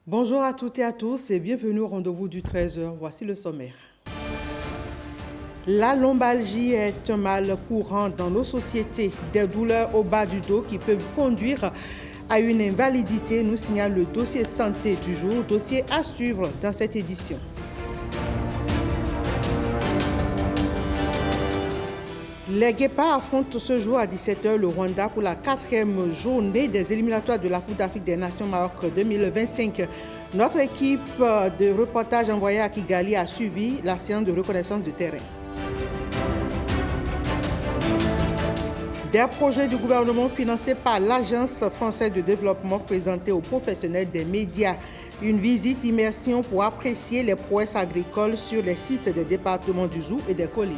Bonjour à toutes et à tous et bienvenue au rendez-vous du 13h. Voici le sommaire. La lombalgie est un mal courant dans nos sociétés. Des douleurs au bas du dos qui peuvent conduire à une invalidité, nous signale le dossier santé du jour, dossier à suivre dans cette édition. Les Guépards affrontent ce jour à 17h le Rwanda pour la 4e journée des éliminatoires de la Coupe d'Afrique des Nations Maroc 2025. Notre équipe de reportage envoyée à Kigali a suivi la séance de reconnaissance de terrain. Des projets du gouvernement financés par l'Agence française de développement présentés aux professionnels des médias. Une visite immersion pour apprécier les prouesses agricoles sur les sites des départements du Zou et des collines.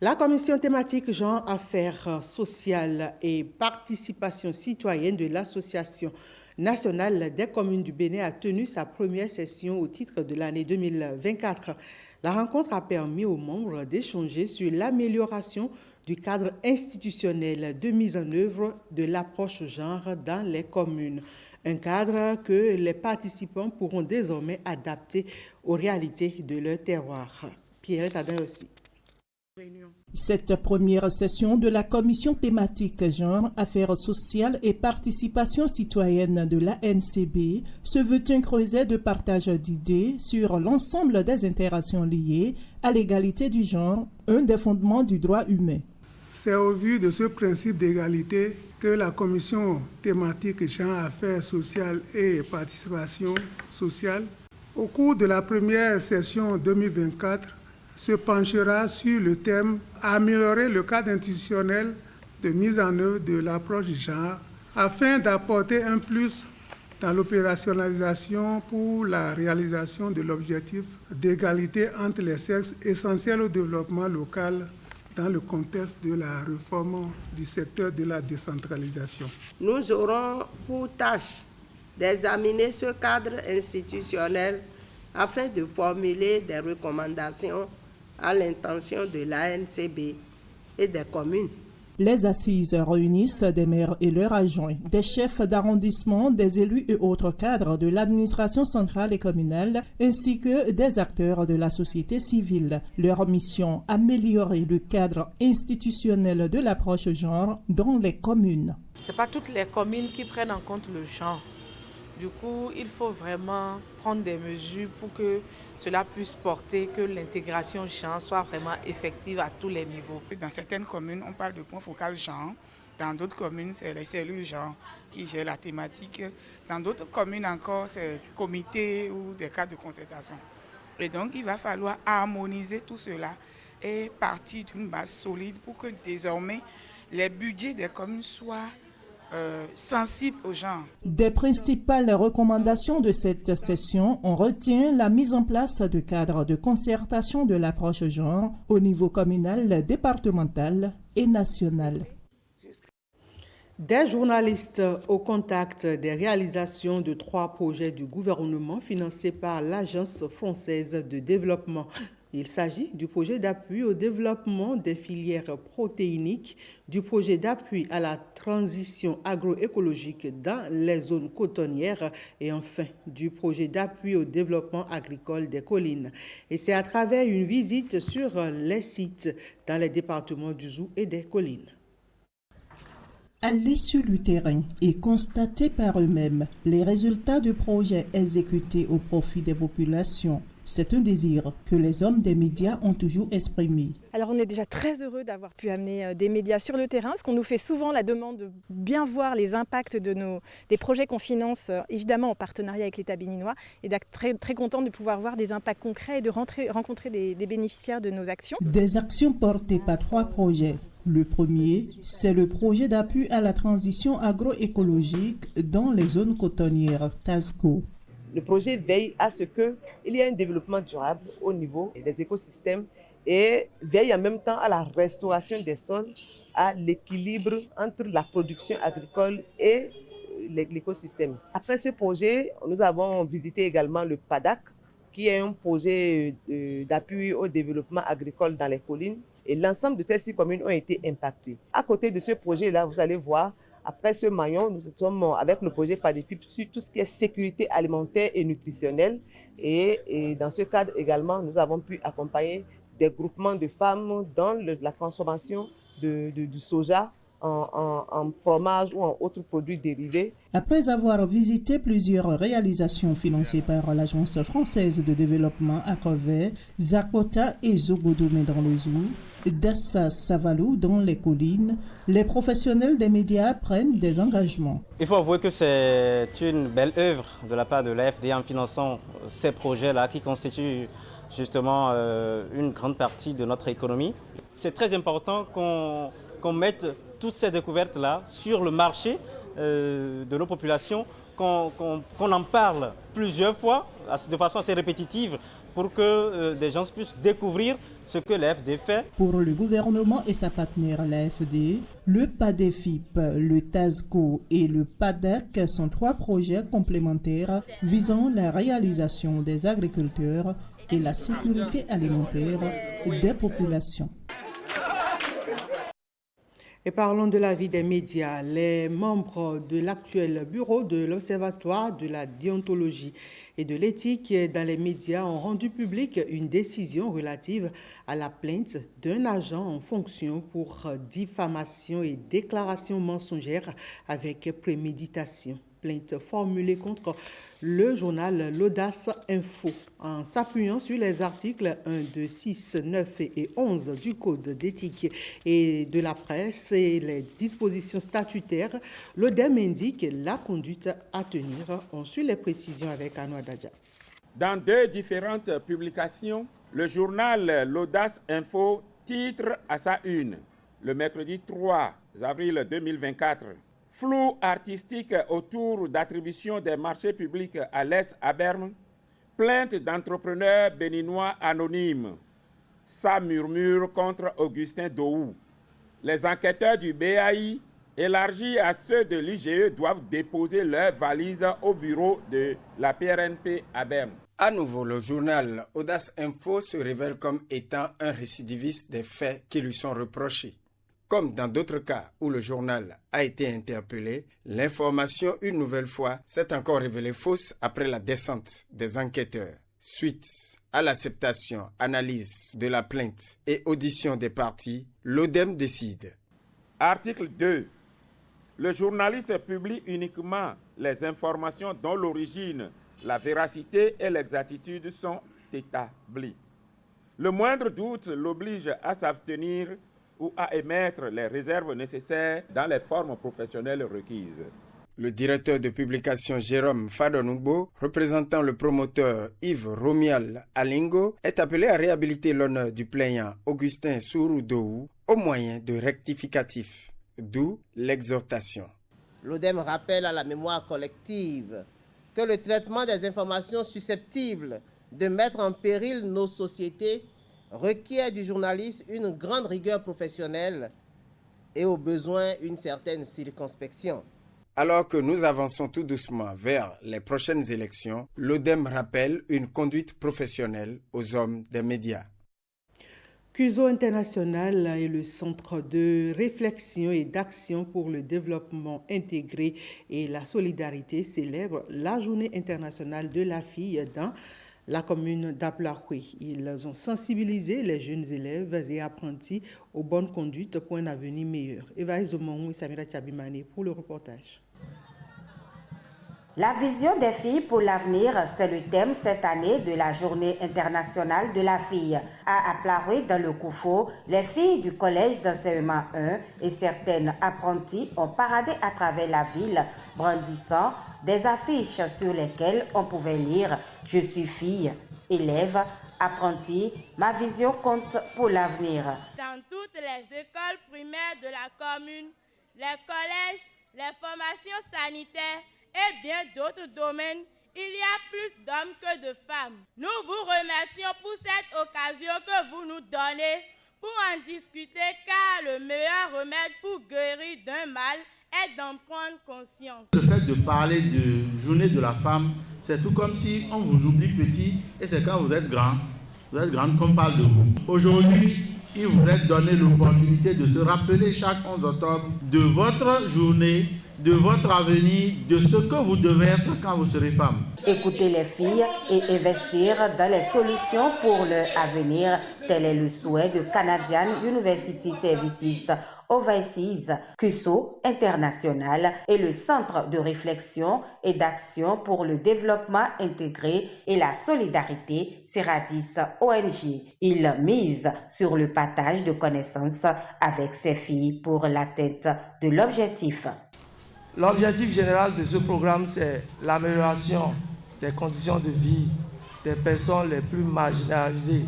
La commission thématique genre, affaires sociales et participation citoyenne de l'Association nationale des communes du Bénin a tenu sa première session au titre de l'année 2024. La rencontre a permis aux membres d'échanger sur l'amélioration du cadre institutionnel de mise en œuvre de l'approche genre dans les communes. Un cadre que les participants pourront désormais adapter aux réalités de leur terroir. Pierre Tadin aussi. Cette première session de la commission thématique genre, affaires sociales et participation citoyenne de l'ANCB se veut un creuset de partage d'idées sur l'ensemble des interactions liées à l'égalité du genre, un des fondements du droit humain. C'est au vu de ce principe d'égalité que la commission thématique genre, affaires sociales et participation sociale, au cours de la première session 2024, se penchera sur le thème « Améliorer le cadre institutionnel de mise en œuvre de l'approche genre » afin d'apporter un plus dans l'opérationnalisation pour la réalisation de l'objectif d'égalité entre les sexes essentiel au développement local dans le contexte de la réforme du secteur de la décentralisation. Nous aurons pour tâche d'examiner ce cadre institutionnel afin de formuler des recommandations à l'intention de l'ANCB et des communes. Les assises réunissent des maires et leurs adjoints, des chefs d'arrondissement, des élus et autres cadres de l'administration centrale et communale, ainsi que des acteurs de la société civile. Leur mission, améliorer le cadre institutionnel de l'approche genre dans les communes. Ce n'est pas toutes les communes qui prennent en compte le genre. Du coup, il faut vraiment prendre des mesures pour que cela puisse porter, que l'intégration genre soit vraiment effective à tous les niveaux. Dans certaines communes, on parle de point focal genre. Dans d'autres communes, c'est les cellules genre qui gèrent la thématique. Dans d'autres communes encore, c'est le comité ou des cadres de concertation. Et donc, il va falloir harmoniser tout cela et partir d'une base solide pour que désormais les budgets des communes soient sensible au genre. Des principales recommandations de cette session, on retient la mise en place de cadres de concertation de l'approche genre au niveau communal, départemental et national. Des journalistes au contact des réalisations de 3 projets du gouvernement financés par l'Agence française de développement. Il s'agit du projet d'appui au développement des filières protéiniques, du projet d'appui à la transition agroécologique dans les zones cotonnières et enfin du projet d'appui au développement agricole des collines. Et c'est à travers une visite sur les sites dans les départements du Zou et des collines. Aller sur le terrain et constater par eux-mêmes les résultats du projet exécuté au profit des populations, c'est un désir que les hommes des médias ont toujours exprimé. Alors on est déjà très heureux d'avoir pu amener des médias sur le terrain, parce qu'on nous fait souvent la demande de bien voir les impacts des projets qu'on finance, évidemment en partenariat avec l'État béninois, et d'être très, très content de pouvoir voir des impacts concrets et de rencontrer des bénéficiaires de nos actions. Des actions portées par 3 projets. Le premier, c'est le projet d'appui à la transition agroécologique dans les zones cotonnières, TASCO. Le projet veille à ce qu'il y ait un développement durable au niveau des écosystèmes et veille en même temps à la restauration des sols, à l'équilibre entre la production agricole et l'écosystème. Après ce projet, nous avons visité également le PADAC, qui est un projet d'appui au développement agricole dans les collines. Et l'ensemble de ces 6 communes ont été impactées. À côté de ce projet-là, vous allez voir, après ce maillon, nous sommes avec le projet PADEFIP sur tout ce qui est sécurité alimentaire et nutritionnelle. Et dans ce cadre également, nous avons pu accompagner des groupements de femmes dans la transformation du soja en fromage ou en autres produits dérivés. Après avoir visité plusieurs réalisations financées par l'Agence française de développement à Crevet, Zakota et Zogodomé dans le Zou, Dassa Savalou dans les collines, les professionnels des médias prennent des engagements. Il faut avouer que c'est une belle œuvre de la part de l'AFD en finançant ces projets-là qui constituent justement une grande partie de notre économie. C'est très important qu'on mette toutes ces découvertes-là sur le marché de nos populations, qu'on en parle plusieurs fois, de façon assez répétitive, pour que des gens puissent découvrir ce que l'AFD fait. Pour le gouvernement et sa partenaire l'AFD, le PADEFIP, le TASCO et le PADEC sont 3 projets complémentaires visant la réalisation des agriculteurs et la sécurité alimentaire des populations. Et parlons de la vie des médias. Les membres de l'actuel bureau de l'Observatoire de la déontologie et de l'éthique dans les médias ont rendu publique une décision relative à la plainte d'un agent en fonction pour diffamation et déclaration mensongère avec préméditation. Plainte formulée contre le journal L'Audace Info en s'appuyant sur les articles 1, 2, 6, 9 et 11 du Code d'éthique et de la presse et les dispositions statutaires. L'ODEM indique la conduite à tenir. On suit les précisions avec Anouar Dadja. Dans 2 différentes publications, le journal L'Audace Info titre à sa une, le mercredi 3 avril 2024, flou artistique autour d'attribution des marchés publics à l'Est à Berne, plainte d'entrepreneurs béninois anonymes. Ça murmure contre Augustin Dohou. Les enquêteurs du BAI, élargis à ceux de l'IGE, doivent déposer leurs valises au bureau de la PRNP à Berne. À nouveau, le journal Audace Info se révèle comme étant un récidiviste des faits qui lui sont reprochés. Comme dans d'autres cas où le journal a été interpellé, l'information, une nouvelle fois, s'est encore révélée fausse après la descente des enquêteurs. Suite à l'acceptation, analyse de la plainte et audition des parties, l'ODEM décide. Article 2. Le journaliste publie uniquement les informations dont l'origine, la véracité et l'exactitude sont établies. Le moindre doute l'oblige à s'abstenir ou à émettre les réserves nécessaires dans les formes professionnelles requises. Le directeur de publication Jérôme Fadonoubo, représentant le promoteur Yves Romial Alingo, est appelé à réhabiliter l'honneur du plaignant Augustin Sourou-Dohou au moyen de rectificatifs, d'où l'exhortation. L'ODEM rappelle à la mémoire collective que le traitement des informations susceptibles de mettre en péril nos sociétés requiert du journaliste une grande rigueur professionnelle et au besoin une certaine circonspection. Alors que nous avançons tout doucement vers les prochaines élections, l'ODEM rappelle une conduite professionnelle aux hommes des médias. CUSO International est le centre de réflexion et d'action pour le développement intégré et la solidarité célèbre la Journée internationale de la fille dans la commune d'Aplahoui. Ils ont sensibilisé les jeunes élèves et apprentis aux bonnes conduites pour un avenir meilleur. Évariste Zomongou et Samira Tchabimane pour le reportage. La vision des filles pour l'avenir, c'est le thème cette année de la Journée internationale de la fille. À Aplahoui, dans le Koufo, les filles du collège d'enseignement 1 et certaines apprenties ont paradé à travers la ville, brandissant des affiches sur lesquelles on pouvait lire « Je suis fille, élève, apprenti, ma vision compte pour l'avenir ». Dans toutes les écoles primaires de la commune, les collèges, les formations sanitaires et bien d'autres domaines, il y a plus d'hommes que de femmes. Nous vous remercions pour cette occasion que vous nous donnez pour en discuter, car le meilleur remède pour guérir d'un mal est d'en prendre conscience. Le fait de parler de journée de la femme, c'est tout comme si on vous oublie petit et c'est quand vous êtes grande qu'on parle de vous. Aujourd'hui, il vous est donné l'opportunité de se rappeler chaque 11 octobre de votre journée, de votre avenir, de ce que vous devez être quand vous serez femme. Écouter les filles et investir dans les solutions pour leur avenir, tel est le souhait de Canadian University Services Overseas, CUSO International et le Centre de réflexion et d'action pour le développement intégré et la solidarité Seradis ONG. Il mise sur le partage de connaissances avec ces filles pour l'atteinte de l'objectif. L'objectif général de ce programme, c'est l'amélioration des conditions de vie des personnes les plus marginalisées,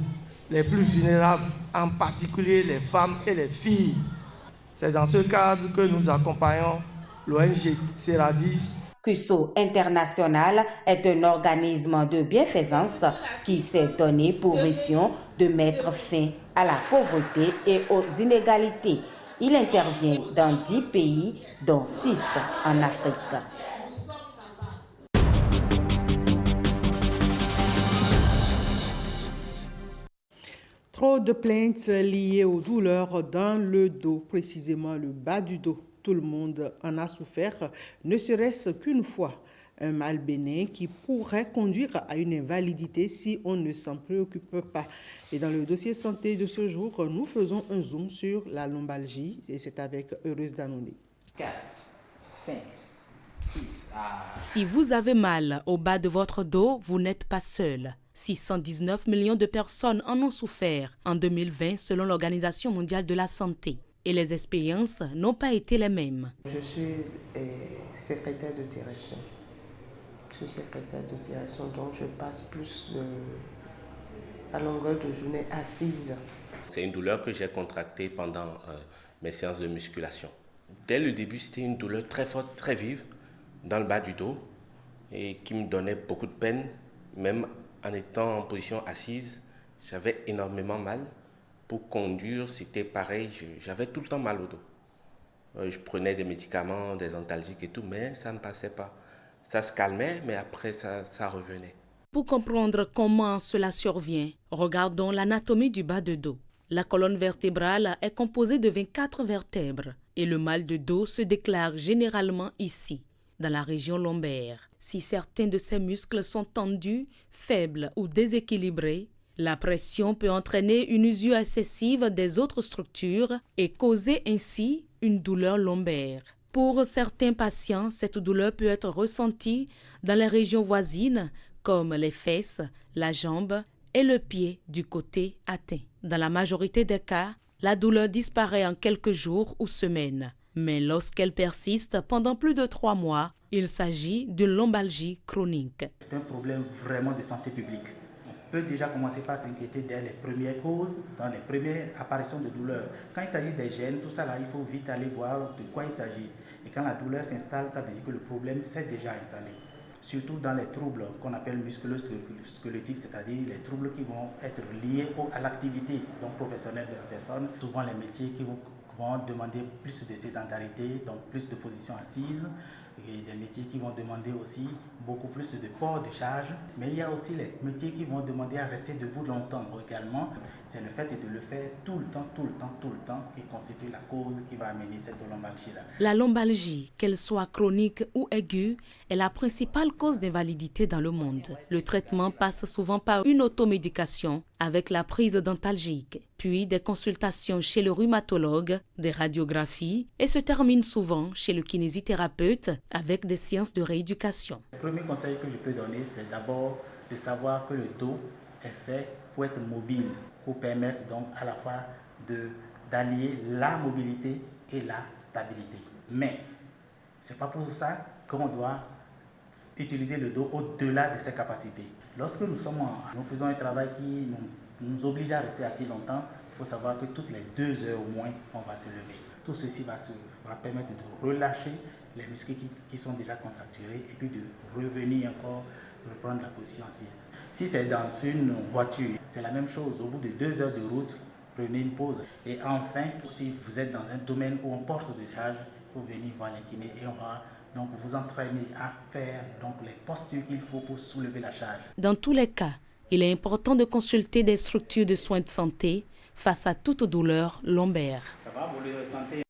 les plus vulnérables, en particulier les femmes et les filles. C'est dans ce cadre que nous accompagnons l'ONG Seradis. CUSO International est un organisme de bienfaisance qui s'est donné pour mission de mettre fin à la pauvreté et aux inégalités. Il intervient dans 10 pays, dont 6 en Afrique. Trop de plaintes liées aux douleurs dans le dos, précisément le bas du dos. Tout le monde en a souffert, ne serait-ce qu'une fois. Un mal bénin qui pourrait conduire à une invalidité si on ne s'en préoccupe pas. Et dans le dossier santé de ce jour, nous faisons un zoom sur la lombalgie et c'est avec Heureuse Danoné. 4, 5, 6. Si vous avez mal au bas de votre dos, vous n'êtes pas seul. 619 millions de personnes en ont souffert en 2020 selon l'Organisation mondiale de la santé. Et les expériences n'ont pas été les mêmes. Je suis secrétaire de direction. Je suis secrétaire de direction, donc je passe plus à longueur de journée assise. C'est une douleur que j'ai contractée pendant mes séances de musculation. Dès le début, c'était une douleur très forte, très vive, dans le bas du dos, et qui me donnait beaucoup de peine. Même en étant en position assise, j'avais énormément mal. Pour conduire, c'était pareil, j'avais tout le temps mal au dos. Je prenais des médicaments, des antalgiques et tout, mais ça ne passait pas. Ça se calmait, mais après, ça revenait. Pour comprendre comment cela survient, regardons l'anatomie du bas de dos. La colonne vertébrale est composée de 24 vertèbres et le mal de dos se déclare généralement ici, dans la région lombaire. Si certains de ces muscles sont tendus, faibles ou déséquilibrés, la pression peut entraîner une usure excessive des autres structures et causer ainsi une douleur lombaire. Pour certains patients, cette douleur peut être ressentie dans les régions voisines comme les fesses, la jambe et le pied du côté atteint. Dans la majorité des cas, la douleur disparaît en quelques jours ou semaines. Mais lorsqu'elle persiste pendant plus de 3 mois, il s'agit d'une lombalgie chronique. C'est un problème vraiment de santé publique. On peut déjà commencer par s'inquiéter dès les premières causes, dans les premières apparitions de douleur. Quand il s'agit des gènes, tout ça là, il faut vite aller voir de quoi il s'agit. Et quand la douleur s'installe, ça veut dire que le problème s'est déjà installé. Surtout dans les troubles qu'on appelle musculo-squelettiques, c'est-à-dire les troubles qui vont être liés à l'activité professionnelle de la personne. Souvent les métiers qui vont demander plus de sédentarité, donc plus de positions assises, et des métiers qui vont demander aussi beaucoup plus de port de charge. Mais il y a aussi les métiers qui vont demander à rester debout longtemps également. C'est le fait de le faire tout le temps qui constitue la cause qui va amener cette lombalgie-là. La lombalgie, qu'elle soit chronique ou aiguë, est la principale cause d'invalidité dans le monde. Le traitement passe souvent par une automédication avec la prise d'antalgiques, puis des consultations chez le rhumatologue, des radiographies et se termine souvent chez le kinésithérapeute avec des séances de rééducation. Le premier conseil que je peux donner, c'est d'abord de savoir que le dos est fait pour être mobile, pour permettre donc à la fois d'allier la mobilité et la stabilité. Mais ce n'est pas pour ça qu'on doit utiliser le dos au-delà de ses capacités. Lorsque nous faisons un travail qui nous oblige à rester assez longtemps, il faut savoir que toutes les 2 heures au moins, on va se lever. Tout ceci va permettre de relâcher les muscles qui sont déjà contracturés et puis de revenir encore, reprendre la position assise. Si c'est dans une voiture, c'est la même chose. Au bout de 2 heures de route, prenez une pause. Et enfin, si vous êtes dans un domaine où on porte des charges, il faut venir voir les kinés et on va Donc vous entraînez à faire donc, les postures qu'il faut pour soulever la charge. Dans tous les cas, il est important de consulter des structures de soins de santé face à toute douleur lombaire. Ça va, vous le ressentez?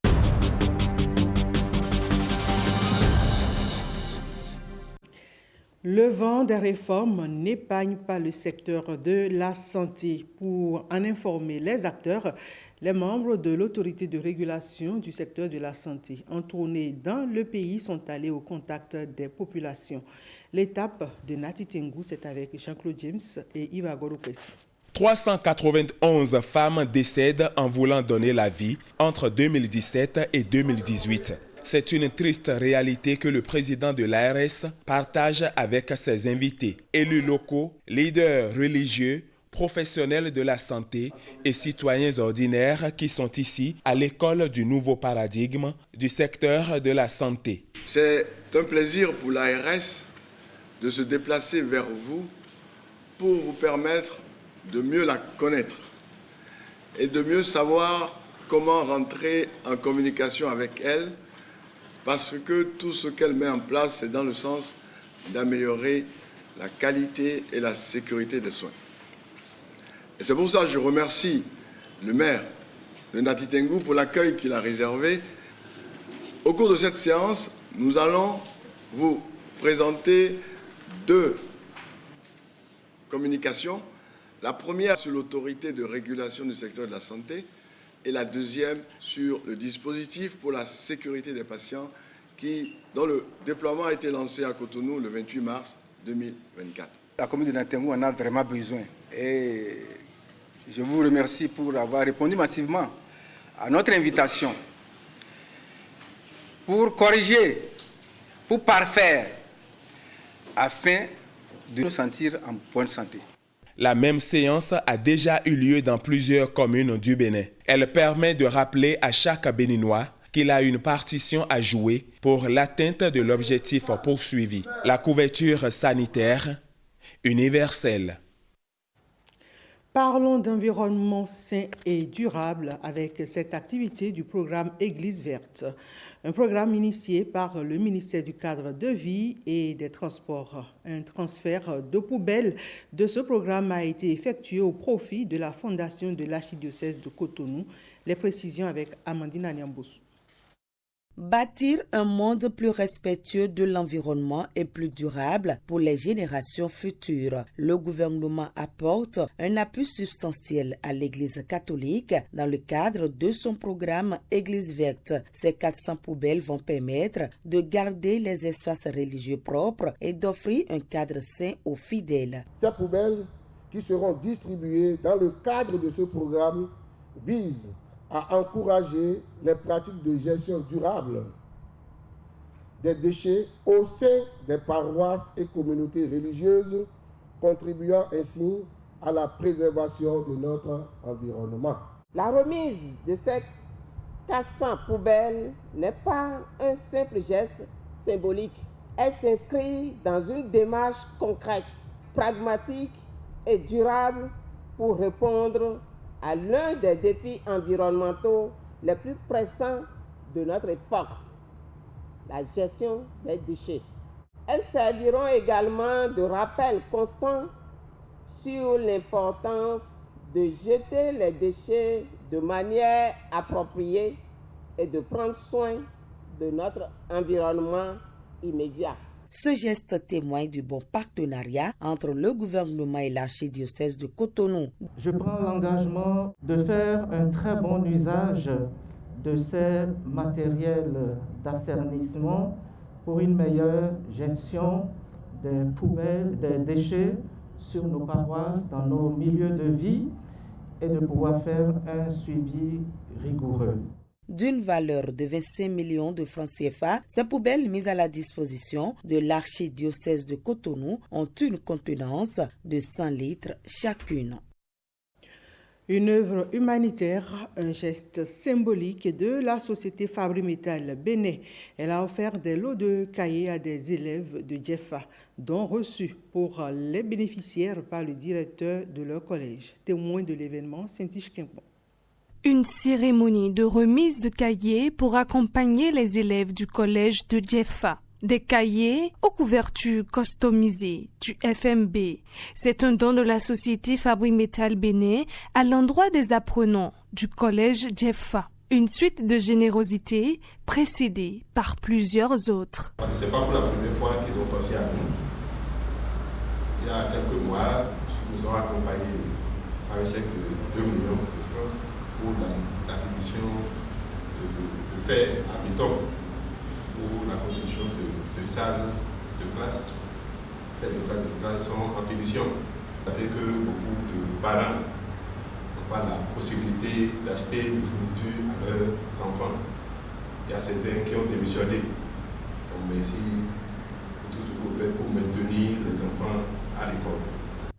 Le vent des réformes n'épargne pas le secteur de la santé. Pour en informer les acteurs, les membres de l'autorité de régulation du secteur de la santé en tournée dans le pays sont allés au contact des populations. L'étape de Nati Tengou, c'est avec Jean-Claude James et Yves Goropesi. 391 femmes décèdent en voulant donner la vie entre 2017 et 2018. C'est une triste réalité que le président de l'ARS partage avec ses invités, élus locaux, leaders religieux, professionnels de la santé et citoyens ordinaires qui sont ici à l'école du nouveau paradigme du secteur de la santé. C'est un plaisir pour l'ARS de se déplacer vers vous pour vous permettre de mieux la connaître et de mieux savoir comment rentrer en communication avec elle, parce que tout ce qu'elle met en place, c'est dans le sens d'améliorer la qualité et la sécurité des soins. Et c'est pour ça que je remercie le maire de Nati Tengou pour l'accueil qu'il a réservé. Au cours de cette séance, nous allons vous présenter 2 communications. La première sur l'autorité de régulation du secteur de la santé et la deuxième sur le dispositif pour la sécurité des patients dont le déploiement a été lancé à Cotonou le 28 mars 2024. La commune de Nati Tengou en a vraiment besoin et je vous remercie pour avoir répondu massivement à notre invitation pour corriger, pour parfaire, afin de nous sentir en bonne santé. La même séance a déjà eu lieu dans plusieurs communes du Bénin. Elle permet de rappeler à chaque Béninois qu'il a une partition à jouer pour l'atteinte de l'objectif poursuivi, la couverture sanitaire universelle. Parlons d'environnement sain et durable avec cette activité du programme Église verte, un programme initié par le ministère du Cadre de vie et des Transports. Un transfert de poubelles de ce programme a été effectué au profit de la Fondation de l'Archidiocèse de Cotonou. Les précisions avec Amandine Anyamboussou. Bâtir un monde plus respectueux de l'environnement et plus durable pour les générations futures. Le gouvernement apporte un appui substantiel à l'Église catholique dans le cadre de son programme Église verte. Ces 400 poubelles vont permettre de garder les espaces religieux propres et d'offrir un cadre sain aux fidèles. Ces poubelles qui seront distribuées dans le cadre de ce programme visent à encourager les pratiques de gestion durable des déchets au sein des paroisses et communautés religieuses, contribuant ainsi à la préservation de notre environnement. La remise de ces 400 poubelles n'est pas un simple geste symbolique. Elle s'inscrit dans une démarche concrète, pragmatique et durable pour répondre à l'un des défis environnementaux les plus pressants de notre époque, la gestion des déchets. Elles serviront également de rappel constant sur l'importance de jeter les déchets de manière appropriée et de prendre soin de notre environnement immédiat. Ce geste témoigne du bon partenariat entre le gouvernement et l'archidiocèse de Cotonou. Je prends l'engagement de faire un très bon usage de ces matériels d'assainissement pour une meilleure gestion des poubelles, des déchets sur nos paroisses, dans nos milieux de vie et de pouvoir faire un suivi rigoureux. D'une valeur de 25 millions de francs CFA, ces poubelles mises à la disposition de l'archidiocèse de Cotonou ont une contenance de 100 litres chacune. Une œuvre humanitaire, un geste symbolique de la société Fabri-Métal Bénin. Elle a offert des lots de cahiers à des élèves de Djefa, dont reçus pour les bénéficiaires par le directeur de leur collège. Témoin de l'événement, Saint-Iche Quimpon. Une cérémonie de remise de cahiers pour accompagner les élèves du collège de Djefa. des cahiers aux couvertures customisées du FMB. C'est un don de la société Fabri-Métal Bénin à l'endroit des apprenants du collège Jeffa. Une suite de générosité précédée par plusieurs autres. Ce n'est pas pour la première fois qu'ils ont pensé à nous. Il y a quelques mois, ils nous ont accompagnés par un chèque de 2 millions de francs pour l'acquisition de fer à béton pour la construction de salles de classe. Ces classes sont en finition. C'est que beaucoup de parents n'ont pas la possibilité d'acheter des fournitures à leurs enfants. Il y a certains qui ont démissionné. Donc merci pour tout ce que vous faites pour maintenir les enfants à l'école.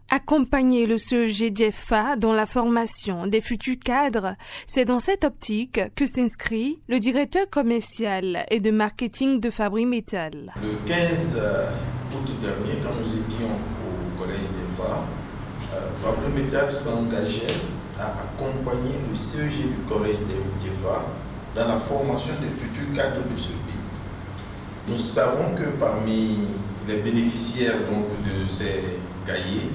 Accompagner le CEG Jeffa dans la formation des futurs cadres, c'est dans cette optique que s'inscrit le directeur commercial et de marketing de Fabri-Métal. Le 15 août dernier, quand nous étions au collège Jeffa, Fabri-Métal s'engageait à accompagner le CEG du collège Jeffa dans la formation des futurs cadres de ce pays. Nous savons que parmi les bénéficiaires donc, de ces cahiers,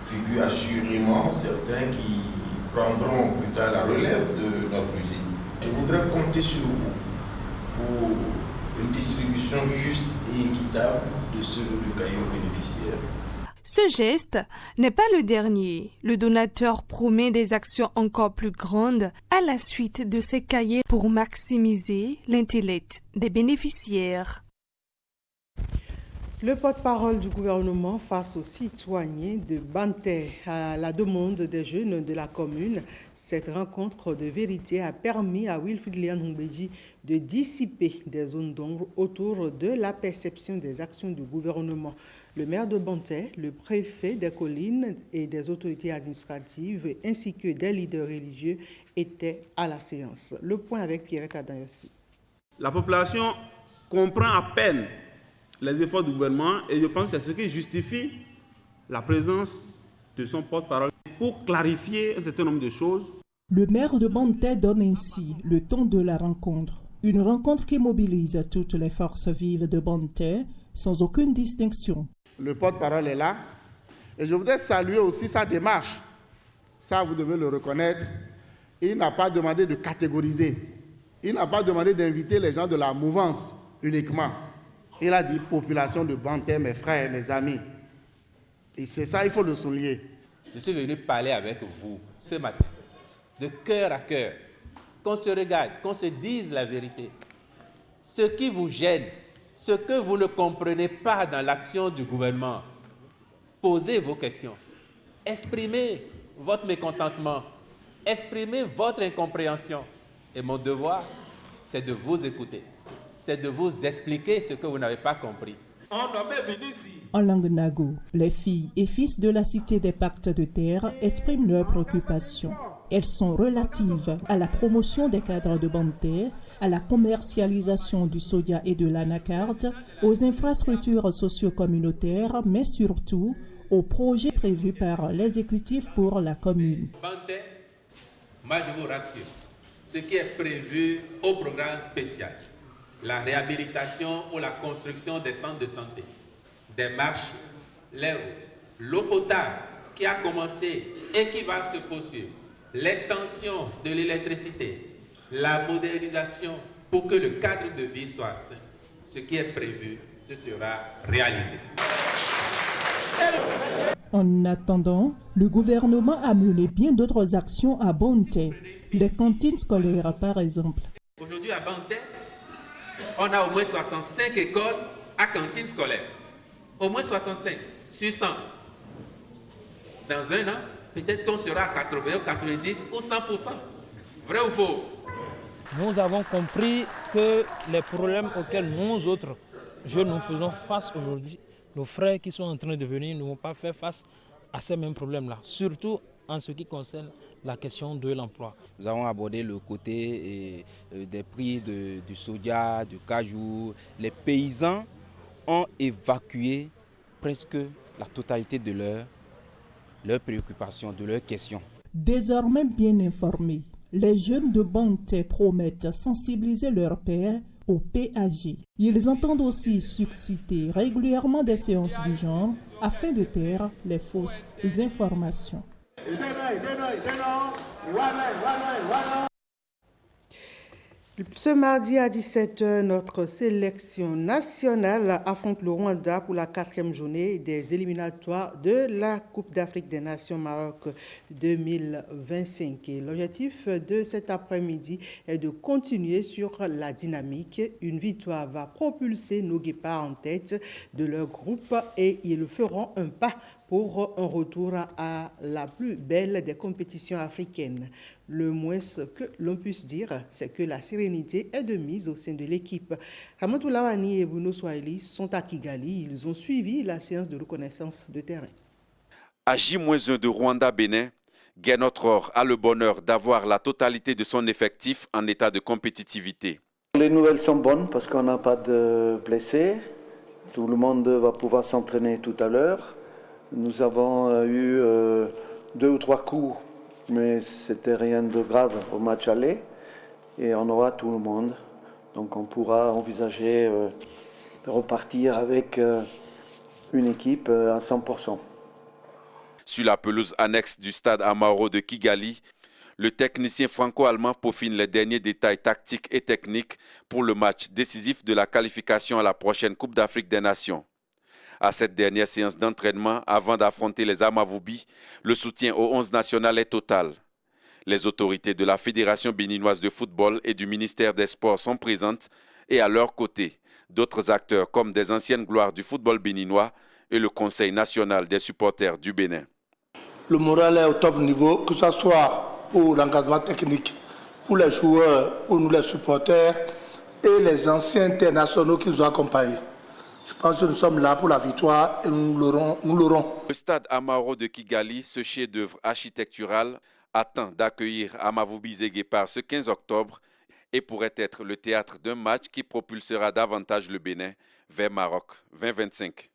figurent assurément certains qui prendront plus tard la relève de notre usine. Je voudrais compter sur vous pour une distribution juste et équitable de ce cahier aux bénéficiaires. Ce geste n'est pas le dernier. Le donateur promet des actions encore plus grandes à la suite de ces cahiers pour maximiser l'intellect des bénéficiaires. Le porte-parole du gouvernement face aux citoyens de Banté à la demande des jeunes de la commune. Cette rencontre de vérité a permis à Wilfried Léon Humbeji de dissiper des zones d'ombre autour de la perception des actions du gouvernement. Le maire de Banté, le préfet des collines et des autorités administratives ainsi que des leaders religieux étaient à la séance. Le point avec Pierre Adayossi. La population comprend à peine les efforts du gouvernement et je pense que c'est ce qui justifie la présence de son porte-parole pour clarifier un certain nombre de choses. Le maire de Banté donne ainsi le ton de la rencontre. Une rencontre qui mobilise toutes les forces vives de Banté sans aucune distinction. Le porte-parole est là et je voudrais saluer aussi sa démarche. Ça, vous devez le reconnaître. Il n'a pas demandé de catégoriser. Il n'a pas demandé d'inviter les gens de la mouvance uniquement. Il a dit population de Banté, mes frères, mes amis. Et c'est ça, il faut le souligner. Je suis venu parler avec vous ce matin, de cœur à cœur, qu'on se regarde, qu'on se dise la vérité. Ce qui vous gêne, ce que vous ne comprenez pas dans l'action du gouvernement, posez vos questions. Exprimez votre mécontentement, exprimez votre incompréhension. Et mon devoir, c'est de vous écouter. C'est de vous expliquer ce que vous n'avez pas compris. En langue nago, les filles et fils de la cité des pactes de terre expriment leurs préoccupations. Elles sont relatives à la promotion des cadres de Banté, à la commercialisation du soja et de l'anacarde, aux infrastructures socio-communautaires, mais surtout aux projets prévus par l'exécutif pour la commune. Banté, moi je vous rassure, ce qui est prévu au programme spécial, la réhabilitation ou la construction des centres de santé, des marchés, les routes, l'eau potable qui a commencé et qui va se poursuivre, l'extension de l'électricité, la modernisation pour que le cadre de vie soit sain. Ce qui est prévu, ce sera réalisé. En attendant, le gouvernement a mené bien d'autres actions à Banté. Les cantines scolaires, par exemple. Aujourd'hui à Banté, on a au moins 65 écoles à cantine scolaire. Au moins 65 sur 100. Dans un an, peut-être qu'on sera à 80 ou 90 ou 100%. Vrai ou faux? Nous avons compris que les problèmes auxquels nous autres jeunes nous faisons face aujourd'hui, nos frères qui sont en train de venir ne vont pas faire face à ces mêmes problèmes-là. Surtout en ce qui concerne la question de l'emploi. Nous avons abordé le côté des prix du soja, du cajou. Les paysans ont évacué presque la totalité de leurs préoccupations, de leurs questions. Désormais bien informés, les jeunes de Banté promettent sensibiliser leurs pairs au PAG. Ils entendent aussi susciter régulièrement des séances du genre afin de taire les fausses informations. Ce mardi à 17h, notre sélection nationale affronte le Rwanda pour la 4e journée des éliminatoires de la Coupe d'Afrique des Nations Maroc 2025. Et l'objectif de cet après-midi est de continuer sur la dynamique. Une victoire va propulser nos guépards en tête de leur groupe et ils feront un pas pour un retour à la plus belle des compétitions africaines. Le moins que l'on puisse dire, c'est que la sérénité est de mise au sein de l'équipe. Ramatou Lawani et Bruno Swahili sont à Kigali. Ils ont suivi la séance de reconnaissance de terrain. À J-1 de Rwanda-Bénin, Guénotror a le bonheur d'avoir la totalité de son effectif en état de compétitivité. Les nouvelles sont bonnes parce qu'on n'a pas de blessés. Tout le monde va pouvoir s'entraîner tout à l'heure. Nous avons eu 2 ou 3 coups, mais c'était rien de grave au match aller. Et on aura tout le monde. Donc on pourra envisager de repartir avec une équipe à 100%. Sur la pelouse annexe du stade Amahoro de Kigali, le technicien franco-allemand peaufine les derniers détails tactiques et techniques pour le match décisif de la qualification à la prochaine Coupe d'Afrique des Nations. À cette dernière séance d'entraînement, avant d'affronter les Amavubi, le soutien au 11 national est total. Les autorités de la Fédération béninoise de football et du ministère des Sports sont présentes et à leur côté, d'autres acteurs comme des anciennes gloires du football béninois et le Conseil national des supporters du Bénin. Le moral est au top niveau, que ce soit pour l'engagement technique, pour les joueurs, pour nous les supporters et les anciens internationaux qui nous ont accompagnés. Je pense que nous sommes là pour la victoire et nous l'aurons. Le stade Amahoro de Kigali, ce chef-d'œuvre architectural, attend d'accueillir Amavubi Guépards ce 15 octobre et pourrait être le théâtre d'un match qui propulsera davantage le Bénin vers Maroc 2025.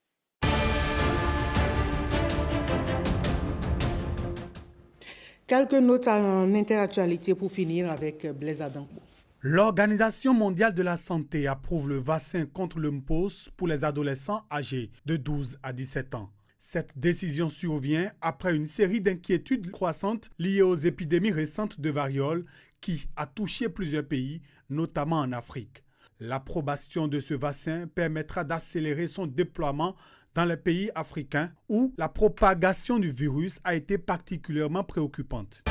Quelques notes en interactualité pour finir avec Blaise Adanko. L'Organisation mondiale de la santé approuve le vaccin contre le mpox pour les adolescents âgés de 12 à 17 ans. Cette décision survient après une série d'inquiétudes croissantes liées aux épidémies récentes de variole qui a touché plusieurs pays, notamment en Afrique. L'approbation de ce vaccin permettra d'accélérer son déploiement dans les pays africains où la propagation du virus a été particulièrement préoccupante.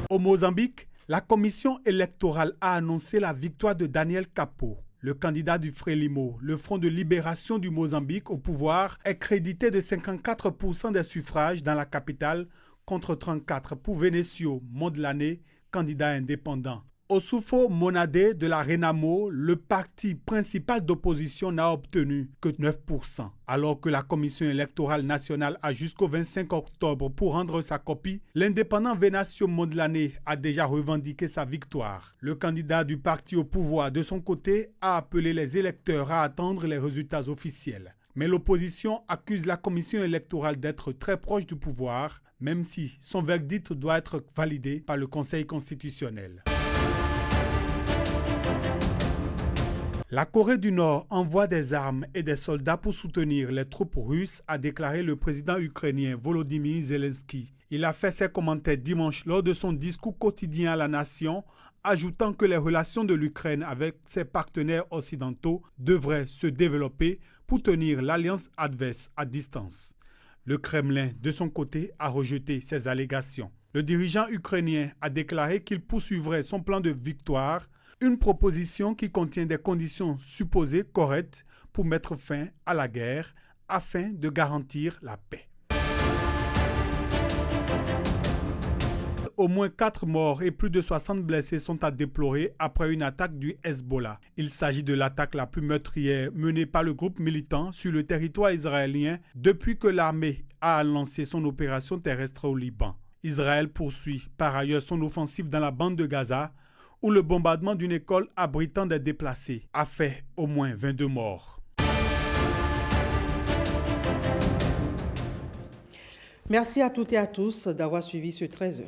Au Mozambique, la commission électorale a annoncé la victoire de Daniel Capo. Le candidat du Frelimo, le Front de libération du Mozambique au pouvoir, est crédité de 54% des suffrages dans la capitale contre 34% pour Vénécio Mondlane, candidat indépendant. Ossufo Monade de la Renamo, le parti principal d'opposition, n'a obtenu que 9%. Alors que la Commission électorale nationale a jusqu'au 25 octobre pour rendre sa copie, l'indépendant Vénécio Mondlane a déjà revendiqué sa victoire. Le candidat du parti au pouvoir, de son côté, a appelé les électeurs à attendre les résultats officiels. Mais l'opposition accuse la Commission électorale d'être très proche du pouvoir, même si son verdict doit être validé par le Conseil constitutionnel. La Corée du Nord envoie des armes et des soldats pour soutenir les troupes russes, a déclaré le président ukrainien Volodymyr Zelensky. Il a fait ses commentaires dimanche lors de son discours quotidien à la nation, ajoutant que les relations de l'Ukraine avec ses partenaires occidentaux devraient se développer pour tenir l'alliance adverse à distance. Le Kremlin, de son côté, a rejeté ces allégations. Le dirigeant ukrainien a déclaré qu'il poursuivrait son plan de victoire, une proposition qui contient des conditions supposées correctes pour mettre fin à la guerre afin de garantir la paix. Au moins 4 morts et plus de 60 blessés sont à déplorer après une attaque du Hezbollah. Il s'agit de l'attaque la plus meurtrière menée par le groupe militant sur le territoire israélien depuis que l'armée a lancé son opération terrestre au Liban. Israël poursuit par ailleurs son offensive dans la bande de Gaza, où le bombardement d'une école abritant des déplacés a fait au moins 22 morts. Merci à toutes et à tous d'avoir suivi ce 13h.